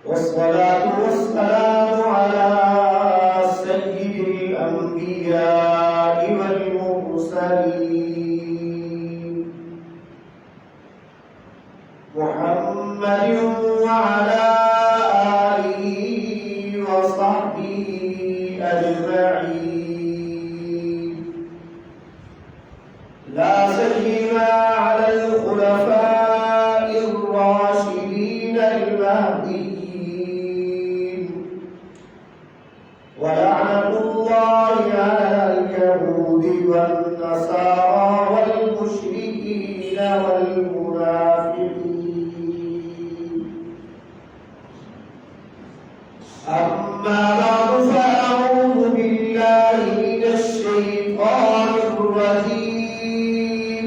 والصلاة والسلام على سيد الأنبياء والمرسلين محمد وعلى آله وصحبه أجمعين، لا سيما على الخلفاء الراشدين المهديين، ولعنة الله على اليهود والنصارى والمشركين والمنافقين. أما بعد فأعوذ بالله من الشيطان الرجيم.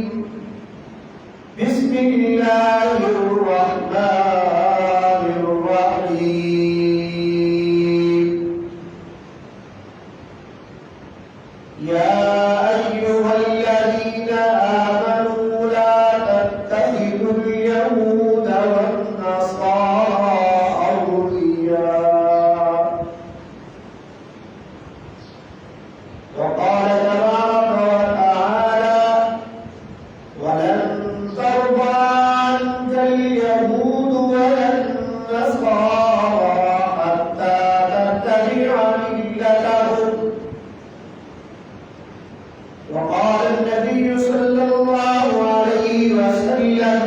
بسم الله الرحمن الرحيم. يا أيها الذين آمنوا لا تتخذوا اليهود والنصارى أولياء. وقال تبارك وتعالى: ولن ترضى عنك اليهود ولا النصارى حتى تتبع ملتهم. وقال النبي صلى الله عليه وسلم: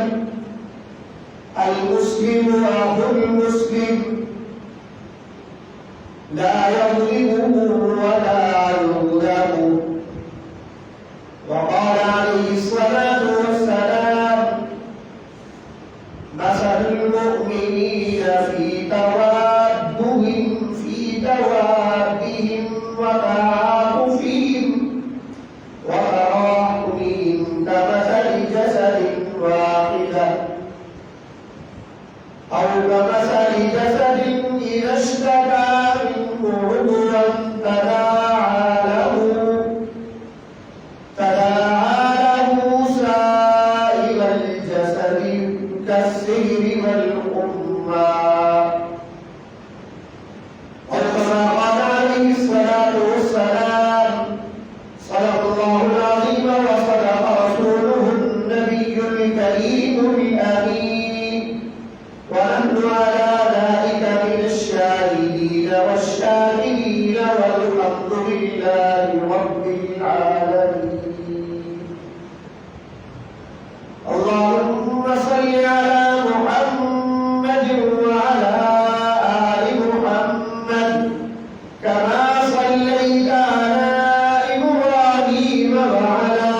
المسلم أخو المسلم، لا يظلمه ولا يظلمه. وقال عليه الصلاة والسلام: مثل المؤمنين في توادهم وتعاطفهم وتراحمهم كمثل جسد واحدة، أو كمثل جسد إذا اشتكى منه عضوا تداعى له سائر الجسد كالسهر والحمى. أو كما قال عليه الصلاة والسلام: صدق الله العظيم وصدق رسوله النبي الكريم الأمين، ونحن على ذلك من الشاهدين والشاكرين، والحمد لله رب العالمين. اللهم صل على محمد وعلى آل محمد كما صليت على إبراهيم وعلى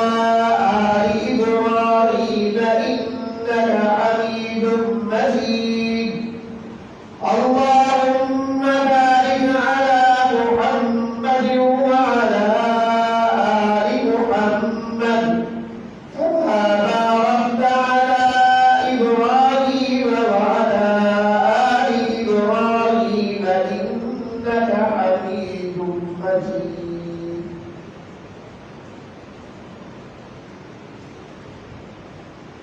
آل إبراهيم إنك حميد مجيد. اللهم بارك على محمد وعلى آل محمد كما باركت على إبراهيم وعلى آل إبراهيم إنك حميد مجيد.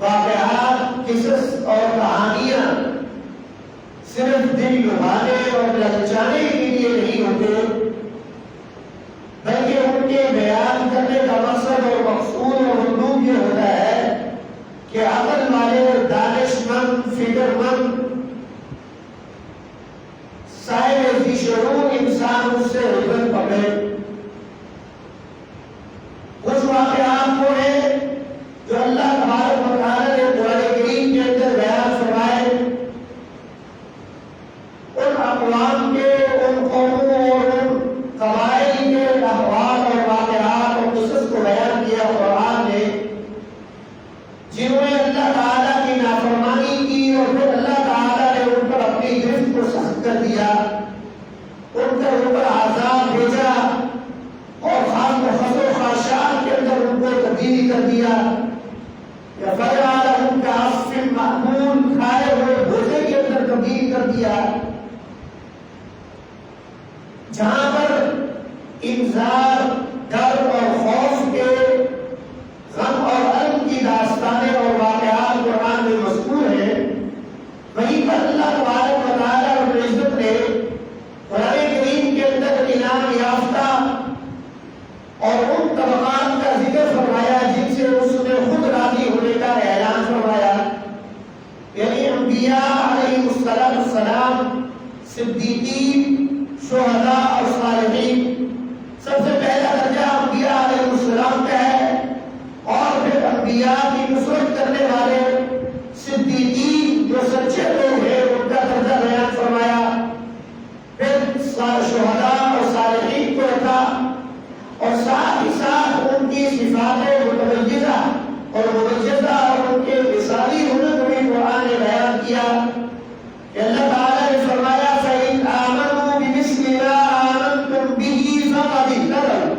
واقعات، قصص اور کہانیاں صرف دل لبھانے اور للچانے کے لیے نہیں ہوتے، بلکہ ان کے بیان کرنے کا مقصد اور مقصود اور مطلوب یہ ہوتا ہے کہ عقل والے، دانش مند، فکر مند، صاحب ذی شعور انسان اس سے عبرت پکڑے۔ کچھ واقعات وہ ہیں جو اللہ تبارک و تعالیٰ نے قرآن کریم کے اندر بیان فرمائے، ان اقوام کے، ان قوموں اور ان قبائل کے احوال اور واقعات اور قصص کو بیان کیا قرآن نے، جنہوں نے اللہ تعالیٰ کی نافرمانی کی اور پھر اللہ تعالیٰ نے ان پر اپنی گرفت کو سخت کر دیا، ان کے اوپر عذاب بھیجا اور خاص و خاشاک کے اندر ان کو تبدیل کر دیا، یا فجعلہم کعصف مأکول، کھائے ہوئے بھوسے کے اندر تبدیل کر دیا۔ جہاں پر انذار، ڈر اور خوف کے، غم اور الم کی داستانیں اور واقعات قرآن میں مذکور ہیں، وہیں پر اللہ تبارک و تعالیٰ رب العزت نے قرآن کریم کے اندر انعام یافتہ اور ان طبقات کا ذکر فرمایا جن سے اس نے خود راضی ہونے کا اعلان فرمایا، یعنی انبیاء علیہ السلام، صدیقین، شہداء اور صالحین۔ سب سے پہلا درجہ انبیاء علیہ السلام کا ہے، اور پھر انبیاء کی نصرت کرنے والے صدیقین جو سچے لوگ ہیں ان کا درجہ بیان فرمایا، پھر شہداء اور صالحین کو رکھا، اور ساتھ ہی ساتھ ان کی صفات متمیزہ اور ممجزہ اور ان کے مثالی ہونے کو بھی قرآن نے بیان کیا کہ اللہ تعالیٰ نے فرمایا فَإِنْ آمَنُوا بِمِثْلِ مَا آمَنْتُمْ بِهِ فَقَدِ اهْتَدَوْا،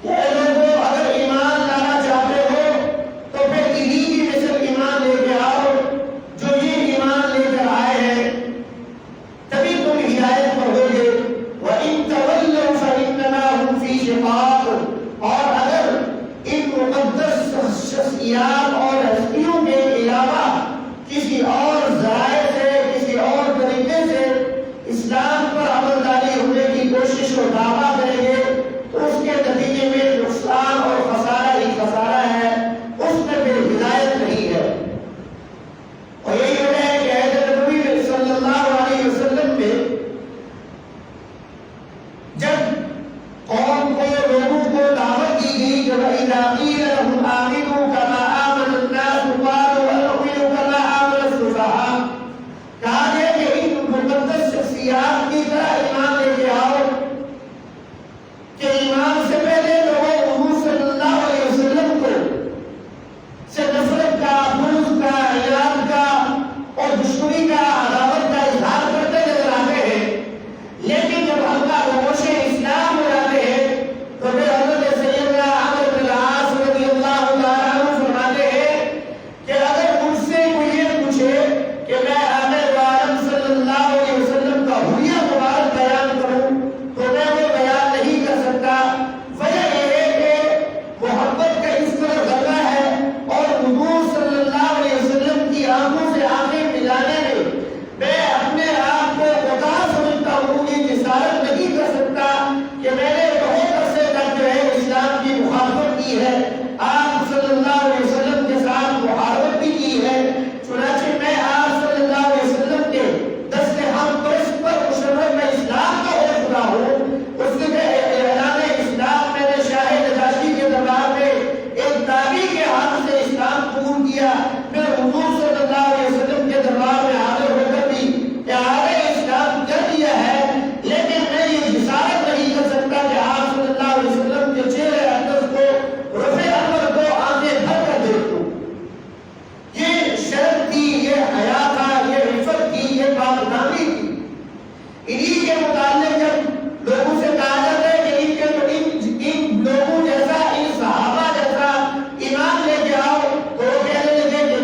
کہ اے لوگوں اگر ایمان لانا چاہتے ہو تو پھر انہی کی مثل ایمان لے کے آؤ جو یہ ایمان لے کر آئے ہیں، تبھی تم ہدایت پر ہوگے۔ وَإِن تَوَلَّوْا فَإِنَّمَا هُمْ فِي شِقَاقٍ، اور اگر ان مقدس شخصیات اور ہستیوں کے علاوہ کسی اور ذرائع سے، کسی اور طریقے سے اسلام پر عملداری ہونے کی کوشش اور دعویٰ کریں گے تو اس کے نتیجے میں نقصان اور خسارہ ہی خسارہ ہے، اس میں پھر ہدایت نہیں ہے۔ اور یہی وجہ ہے کہ عہد نبوی صلی اللہ علیہ وسلم میں جب قوم کو، لوگوں کو دعوت دی گئی کہ وَإِذَا قِيلَ لَهُمْ آمِنُوا كَمَا آمَنَ النَّاسُ قَالُوا أَنُؤْمِنُ كَمَا آمَنَ السُّفَهَاءُ، کہا گیا کہ ان مقدس شخصیات کی طرح ایمان لے کے آؤ کہ ایمان سے پہلے لوگوں حضور صلی اللہ علیہ وسلم کو سے نفرت کا، بغض کا، عناد کا اور دشمنی کا، عداوت کا اظہار کرتے نظر آتے ہیں، لیکن جب اللہ گوش اسلام ہو جاتے ہیں تو پھر حضرت سیدنا عمرو بن العاص رضی اللہ تعالیٰ عنہ فرماتے ہیں کہ اگر مجھ سے کوئی یہ پوچھے کہ میں آمد عالم صلی اللہ علیہ وسلم کا حلیہ مبارک بیان کروں تو میں وہ بیان نہیں کر سکتا۔ وجہ یہ ہے کہ محبت کا اس طرح غلبہ ہے اور حضور صلی اللہ علیہ وسلم کی آنکھوں سے آنکھیں ملانے میں اپنے آپ کو خدا سمجھتا ہوں، یہ جسارت نہیں کر سکتا کہ میں نے بہت عرصے تک جو ہے اسلام کی مخالفت کی ہے، آپ صلی اللہ علیہ وسلم کے ساتھ محاربت بھی کی ہے، چنانچہ میں آپ صلی اللہ علیہ وسلم کے دست ہم پرست پر مشرف میں اسلام کا ہو چکا ہوں۔ اس کے اعلان اسلام میں نے شاہ نجاشی کے دربار میں ایک تابعی کے ہاتھ سے اسلام قبول کیا، پھر حضور صلی اللہ علیہ وسلم کے دربار میں حاضر ہو کر بھی اعادہ اسلام کر دیا ہے، لیکن میں یہ جسارت نہیں کر سکتا کہ آپ صلی اللہ علیہ وسلم کے چہرے اقدس کو، رفع انور کو آنکھیں بھر کر دیکھوں۔ یہ شرم تھی، یہ حیا تھا، یہ عفت تھی، یہ پاکدامنی تھی۔ انہی کے متعلق جب لوگوں سے کہا جاتا ہے کہ ان لوگوں جیسا، ان صحابہ جیسا ایمان لے کے آؤ تو وہ کہنے لگے کہ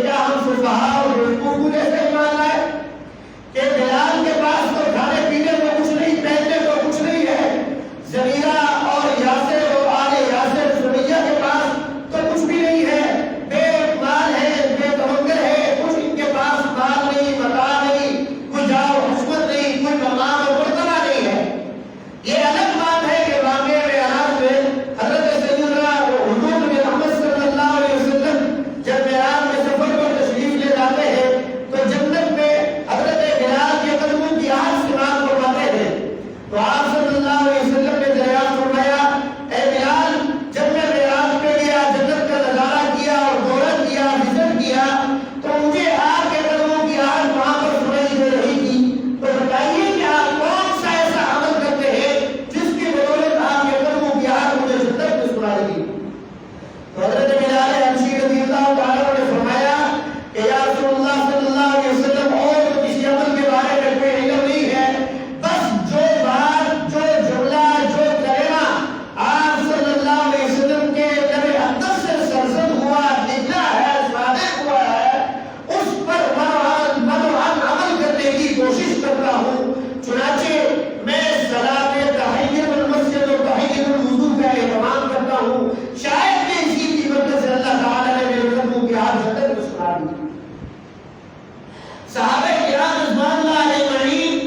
صحابہ کرام رضوان اللہ علیہم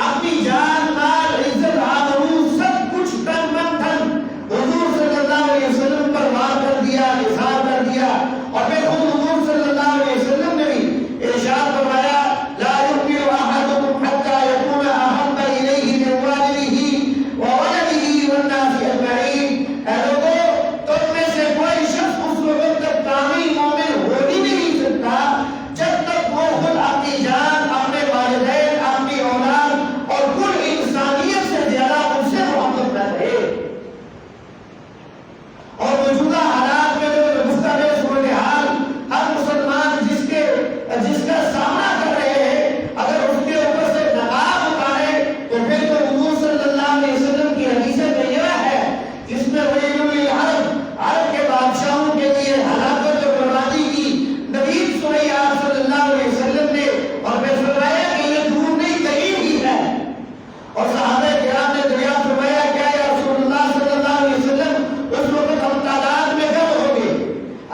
اپنی جان مال عزت آبرو سب کچھ تن من دھن حضور صلی اللہ علیہ وسلم پر وار کر دیا، نثار کر دیا، اور پھر حضور صلی اللہ علیہ وسلم نے بھی ارشاد فرمایا لا يؤمن احدكم حتى يكون احب اليه من والده وولده والناس اجمعین۔ اے لوگوں، تم میں سے کوئی شخص اس وقت تک کامل مومن ہو ہی نہیں سکتا جب تک وہ خود اپنی جان، اپنے والدین، اپنی اولاد اور کل انسانیت سے زیادہ ان سے محبت نہ رہے۔ اور موجودہ حالات میں جو مستقبل صورتحال ہر مسلمان جس کا سامنا کر رہے ہیں، اگر اس کے اوپر سے نقاب اتارے تو پھر تو حضور صلی اللہ علیہ وسلم کی حدیث طیبہ ہے جس میں ویل للعرب، عرب کے بادشاہوں کے لیے ہلاکت اور بربادی کی نوید سنائی آپ صلی اللہ علیہ وسلم نے، اور پھر فرمایا کہ یہ دور نہیں قریب ہی ہے۔ اور صحابہ کرام نے دریافت فرمایا کیا یا رسول اللہ صلی اللہ علیہ وسلم اس وقت ہم تعداد میں کم ہوں گے؟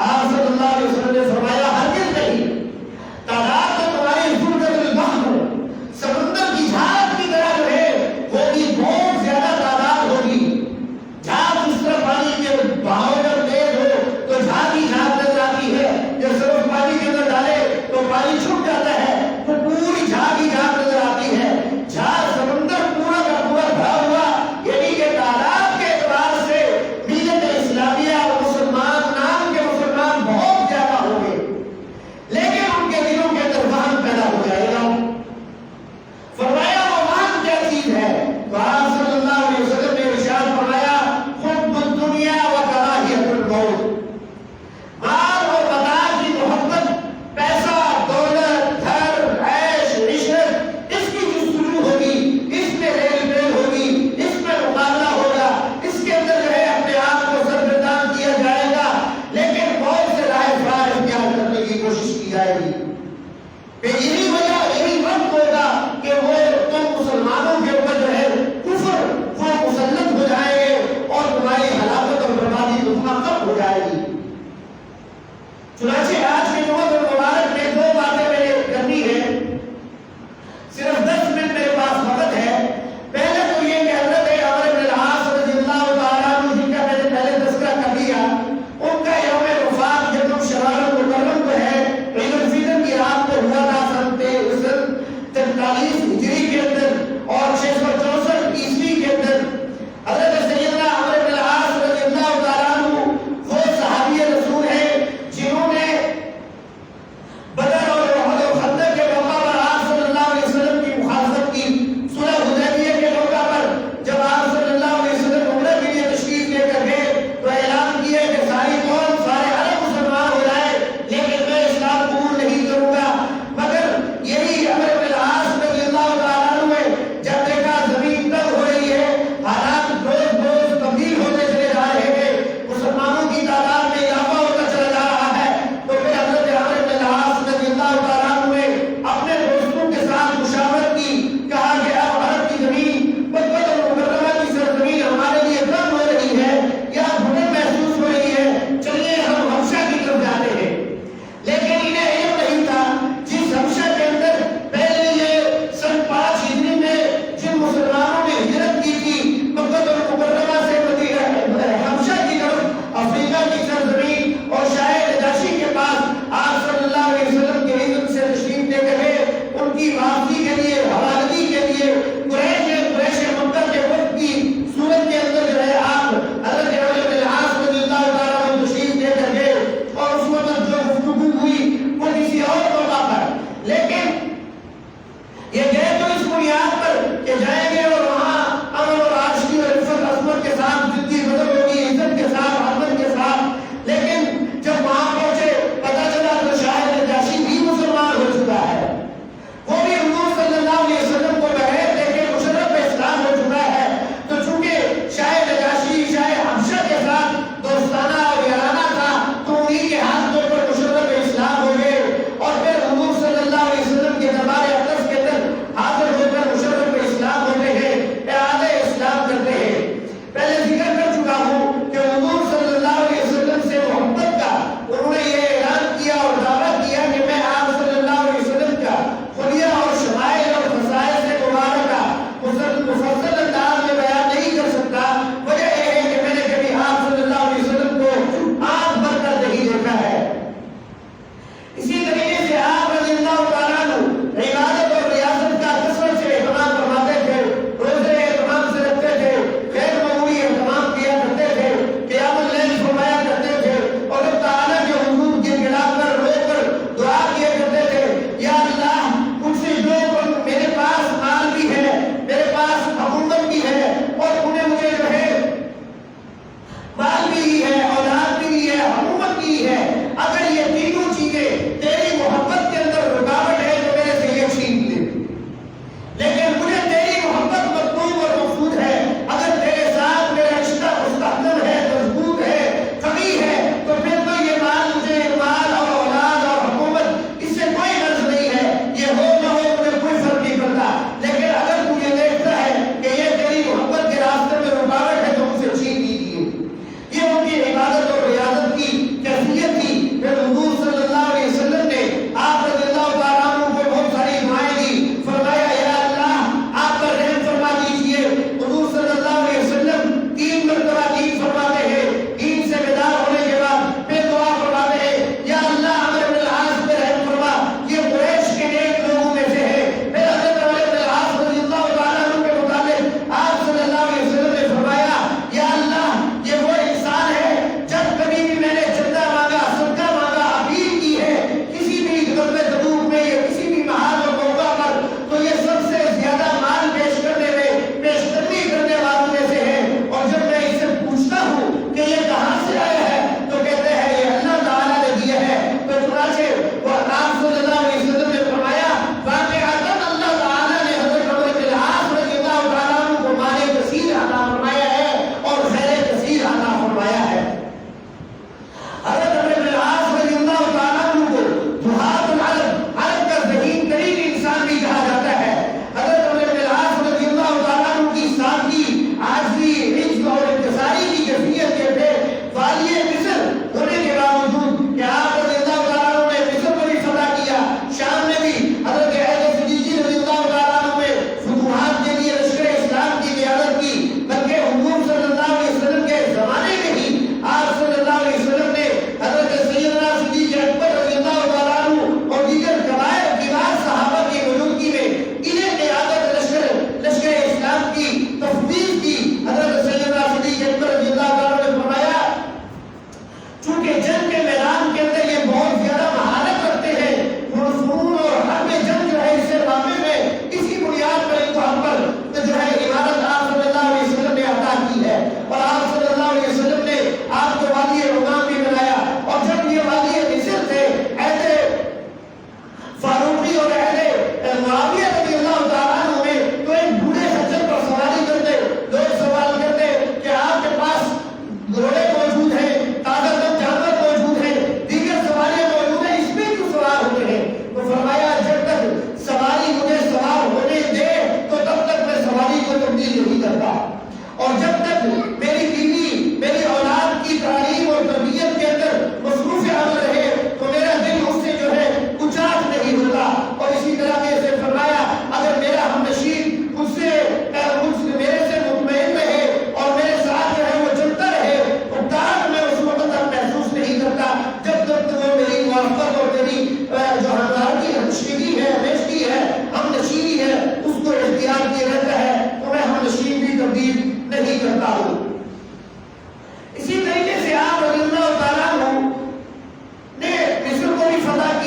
آپ صلی اللہ علیہ وسلم نے فرمایا ہرگز نہیں، تعداد تو تمہاری ضرورت البحر، سمندر کی جھاگ کی طرح جو ہے ہوگی، بہت زیادہ تعداد ہوگی۔ جھاگ اس طرح پانی کے بہاؤ جب تیز ہو تو جھاگ ہی جھاگ نظر آتی ہے، جب سرف پانی کے اندر ڈالے تو پانی چھپ جاتا ہے، تو پوری جھاگ ہی جھاگ نظر آتی ہے۔ جھاگ سمندر پورا کا پورا بھرا ہوا، یعنی کہ تعداد کے اعتبار سے ملت اسلامیہ اور مسلمان نام کے مسلمان بہت زیادہ ہوں گے، لیکن ان کے دلوں کے اندر وہن پیدا ہو جائے گا۔ فرمایا وہ وہن کیا چیز ہے؟ تو آپ صلی اللہ علیہ وسلم نے ارشاد فرمایا حب الدنیا و کراہیت الموت، مال اور متاع کی محبت، پیسہ، دولت، گھر، عیش، عشرت، اس کی جستجو ہوگی، اس میں ریل پیل ہوگی، اس میں مقابلہ ہوگا، اس کے اندر جو ہے اپنے آپ کو سرگردان کیا جائے گا، لیکن بہت سے راہ فرار اختیار کرنے کی کوشش کی جائے گی۔ پھر یہی وجہ، یہی وقت ہوگا کہ وہ تم مسلمانوں کے اوپر جو ہے کفر وہ مسلط ہو جائیں گے اور تمہاری ہلاکت اور بربادی مطلق ہو جائے گی۔ چنانچہ آج کے جمعہ المبارک میں دو باتیں میں نے کرنی ہے، صرف 10 منٹ میرے پاس وقت ہے۔ پہلے تو یہ کہ حضرت عمرو بن العاص رضی اللہ تعالیٰ عنہ جن کا میں نے پہلے تذکرہ کر دیا، ان کا یوم وفات جب شوال المکرم کو ہے، عید الفطر کی رات کو ہوا تھا سن 43 ہجری کے اندر اور 664 عیسوی کے اندر۔ حضرت سیدنا عمرو بن العاص رضی اللہ تعالیٰ عنہ وہ صحابی رسول ہیں جنہوں نے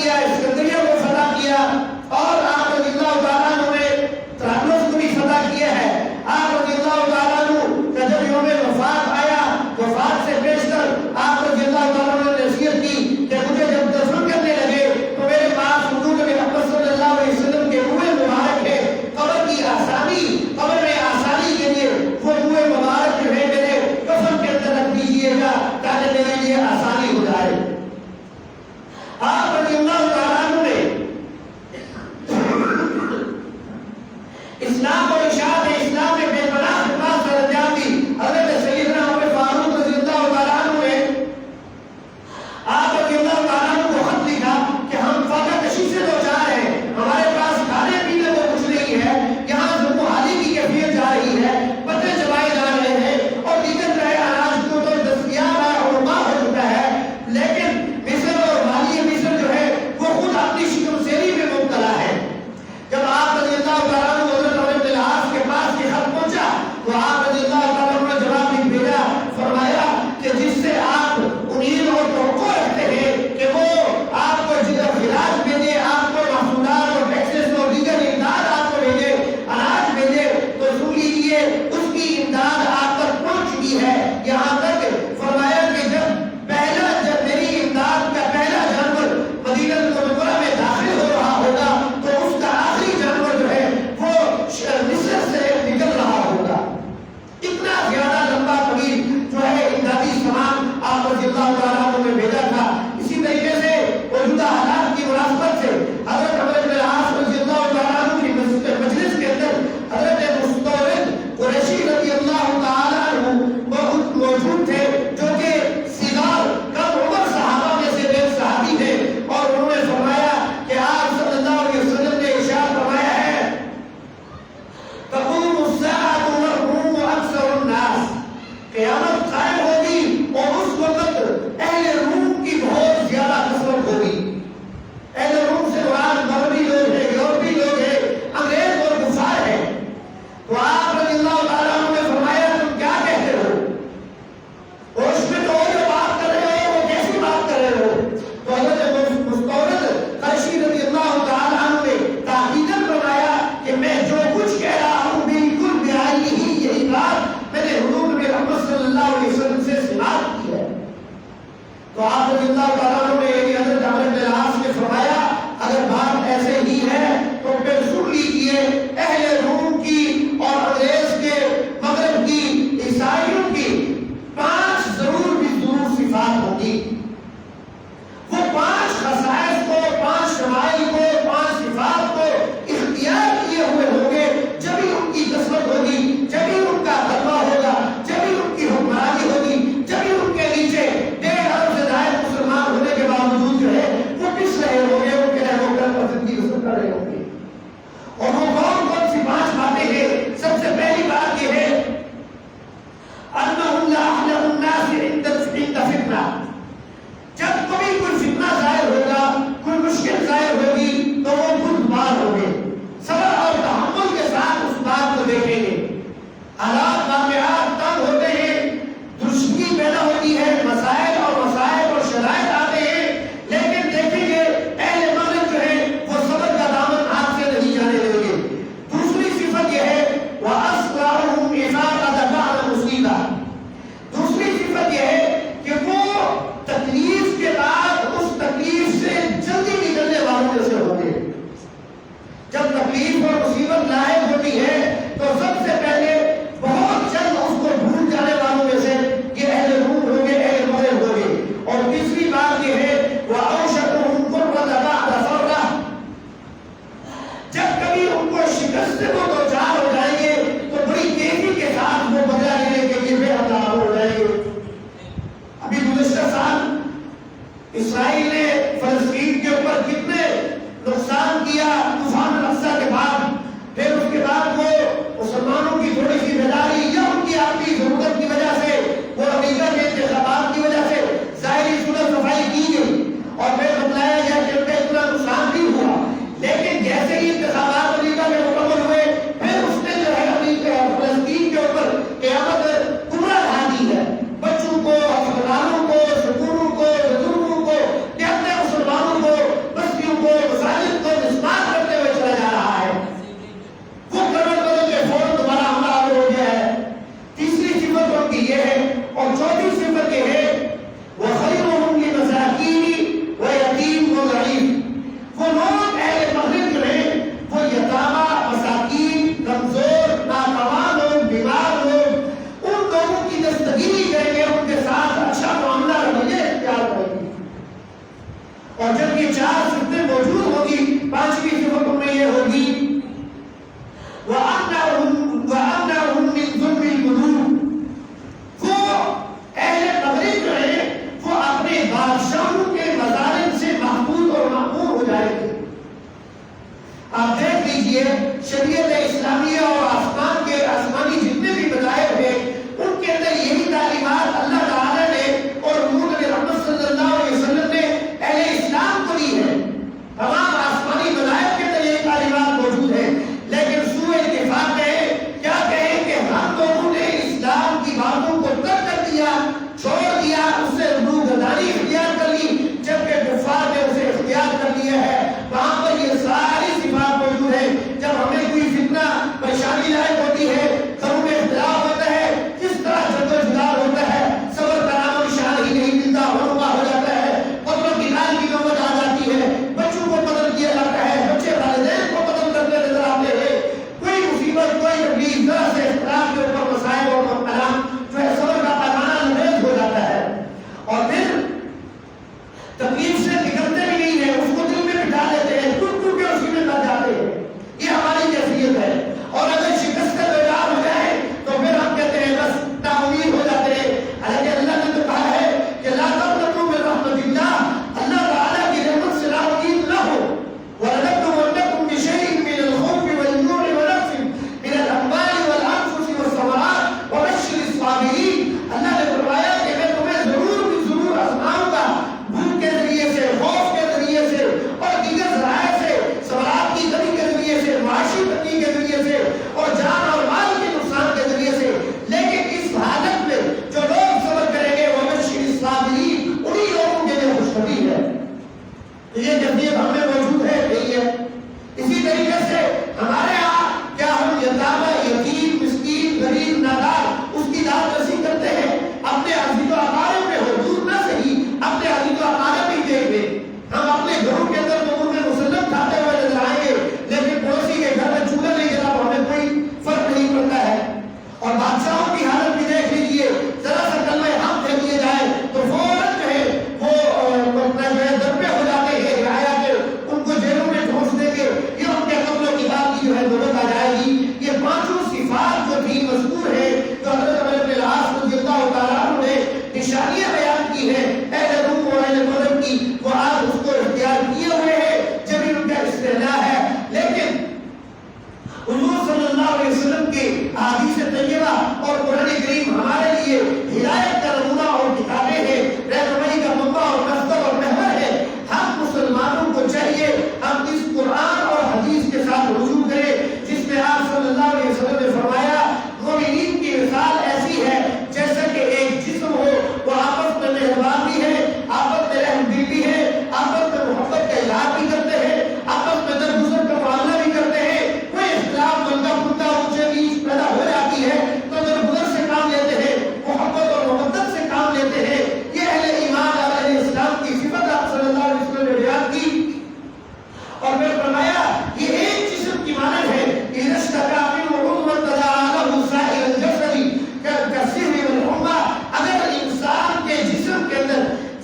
کیا، اسکندریہ کو فتح کیا، اور آپ رضی اللہ تعالیٰ عنہ نے طرابلس کو بھی فتح کیا ہے۔ آپ رضی اللہ تعالیٰ عنہ کا جب یوم وفات آیا، وفات سے بیشتر آپ رضی اللہ تعالیٰ عنہ نے نصیحت کی کہ مجھے جب دفن کرنے لگے تو میرے پاس حضور نبی محمد صلی اللہ علیہ وسلم کے روح مبارک ہے، قبر کی آسانی، قبر میں آسانی کے لیے وہ روح مبارک جو ہے میرے کفن کے اندر رکھ دیجیے گا تاکہ میرے لیے آسانی ہو جائے۔ آپ رضی اللہ تعالیٰ یہ ہم میں موجود ہے نہیں ہے. اسی طریقے سے ہمارے یہاں کیا ہم یتامہ، یتیم، مسکین، غریب، نادار اس کی داد رسی کرتے ہیں؟ اپنے عزیز و اقارب میں حضور نہ صحیح، اپنے عزیز و اقارب ہی دیکھ لیں. ہم اپنے گھروں کے اندر امور مسلم کھاتے ہوئے نظر آئیں گے، لیکن پڑوسی کے گھر میں چولہا نہیں جلا تو ہمیں کوئی فرق نہیں پڑتا ہے. اور بادشاہوں کی حالت بھی دیکھ لیجیے، ذرا سا کلمہ حق دے دیے جائے تو فوراً جو ہے وہ درپے ہو جاتے ہیں رعایا کے، ان کو جیلوں میں ٹھونس دیں گے، یہ ان کے قتل و قتال کی جو ہے نوبت آ جائے گی. یہ پانچوں صفات جو تھی مذکور ہے، جو حضرت عمر بن العاص رضی اللہ تعالیٰ عنہ نے نشانیاں بیان کی ہیں اہل روم اور اہل مدر کی، وہ آپ اس کو اختیار کیے ہوئے ہیں جب ان کا استعلاء ہے. لیکن حضور صلی اللہ علیہ وسلم کی احادیث طیبہ اور قرآن کریم ہمارے لیے ہدایت کا نمونہ اور کتابیں ہیں، رہنمائی کا منبع اور مصدر اور محور ہے. ہم مسلمانوں کو چاہیے ہم اس قرآن اور حدیث کے ساتھ رجوع کریں جس میں آپ صلی اللہ علیہ وسلم نے فرمایا مومنین کی مثال ایسی ہے جیسا کہ ایک جسم ہو، وہ آپس میں مہربان بھی ہے، آپس میں رحم دل بھی ہے، آپس میں محبت کا اظہار بھی کرتے ہیں، آپس میں درگزر کا معاملہ بھی کرتے ہیں. کوئی اختلاف بندہ بندہ اونچے نیچ پیدا ہو جاتی ہے تو درگزر سے کام لیتے ہیں، محبت اور محبت سے کام لیتے ہیں. یہ اہل ایمان اور اہل اسلام کی صفت آپ صلی اللہ علیہ وسلم نے بیان کی. اور پھر فرمایا یہ ایک جسم کی مانند ہے، اذا اشتكى منه عضو تداعى له سائر الجسد كالسهر والحمى. اگر انسان کے جسم کے اندر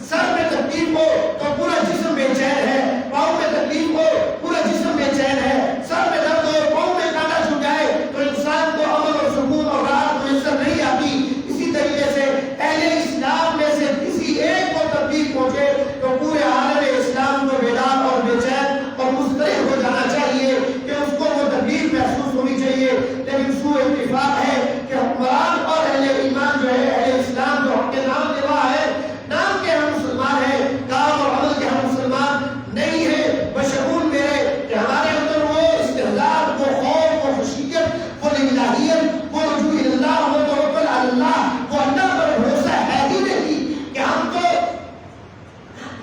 سر میں تکلیف ہو تو پورا جسم بے چین ہے، پاؤں میں تکلیف ہو پورا جسم بے چین ہے، سر میں درد ہو، پاؤں میں کانٹا چھپ جائے تو انسان کو امن اور سکون اور راحت میسر نہیں آتی. اسی طریقے سے اہل اسلام میں سے کسی ایک کو تکلیف پہنچے تو پورے عالم اسلام کو بیدار اور بے چین اور مضطرب ہو جانا چاہیے کہ اس کو وہ تکلیف محسوس ہونی چاہیے. لیکن سوء اتفاق ہے کہ حکمران اور اہل ایمان جو ہے، اہل اسلام جو ہم کے نام لیوا ہے، نام کے ہم مسلمان ہیں، کام اور عمل کے ہم مسلمان نہیں ہیں. بشمول میرے کہ ہمارے اندر وہ استحلال، وہ خوف، وہ خشیت، وہ الہیت، وہ رجوع اللہ، وہ توکل علی اللہ، وہ اللہ پر بھروسہ ہے ہی نہیں کہ ہم تو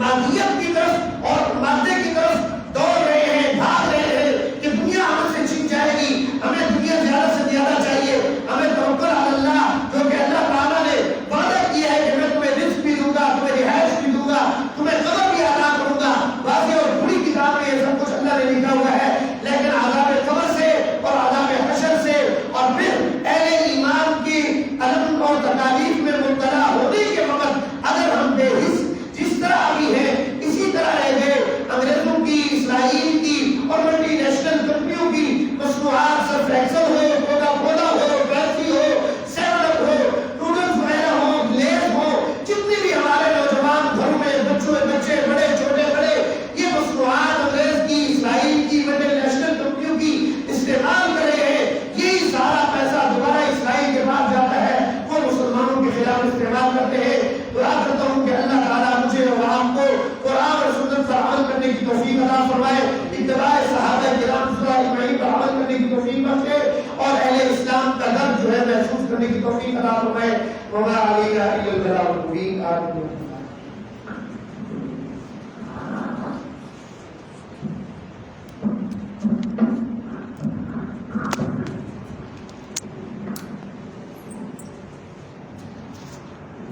مادیت کی طرف اور مادے کی طرف دوڑ رہے ہیں، بھاگ رہے ہیں کہ دنیا ہم سے چھن جائے گی، ہمیں دنیا زیادہ سے زیادہ چاہیے. ہمیں توکل علی اللہ جو کہ اللہ تعالیٰ نے وعدہ کیا ہے کہ میں تمہیں رزق بھی دوں گا، تمہیں رہائش بھی دوں گا، تمہیں قبر بھی عطا کروں گا. واضح اور بڑی کتاب میں یہ سب کچھ اللہ نے لکھا ہوا ہے. لیکن عذاب قبر سے اور عذاب حشر سے اور پھر اہل ایمان کی علم اور تکالیف میں مبتلا ہونے کے وقت اگر ہم بے حس جس طرح ابھی ہے اسی طرح رہ گئے، انگریزوں کی، اسرائیل کی اور ملٹی نیشنل کمپنیوں کی مصنوعات سرف ایکسل ہو، کوکا کولا ہو، پیپسی ہو، سیون اپ ہو، نوڈلز وغیرہ ہو، لیز ہو، جتنی بھی ہمارے نوجوان گھروں میں بچے بڑے چھوٹے بڑے یہ مصنوعات انگریز کی، اسرائیل کی، ملٹی نیشنل کمپنیوں کی استعمال کر رہے ہیں، یہی سارا پیسہ دوبارہ اسرائیل کے پاس جاتا ہے، وہ مسلمانوں کے خلاف استعمال کرتے ہیں. دعا کرتا ہوں کہ اللہ تعالیٰ مجھے اور آپ کو قرآن اور سنت پر عمل کرنے کی توفیق عطا فرمائے، اتباع صحابہ کرام صلی اللہ علیہ وسلم پر عمل کرنے کی توفیق بخشے اور اہل اسلام کا درد جو ہے محسوس کرنے کی توفیق عطا فرمائے. وما علینا الا البلاغ المبین. آمین.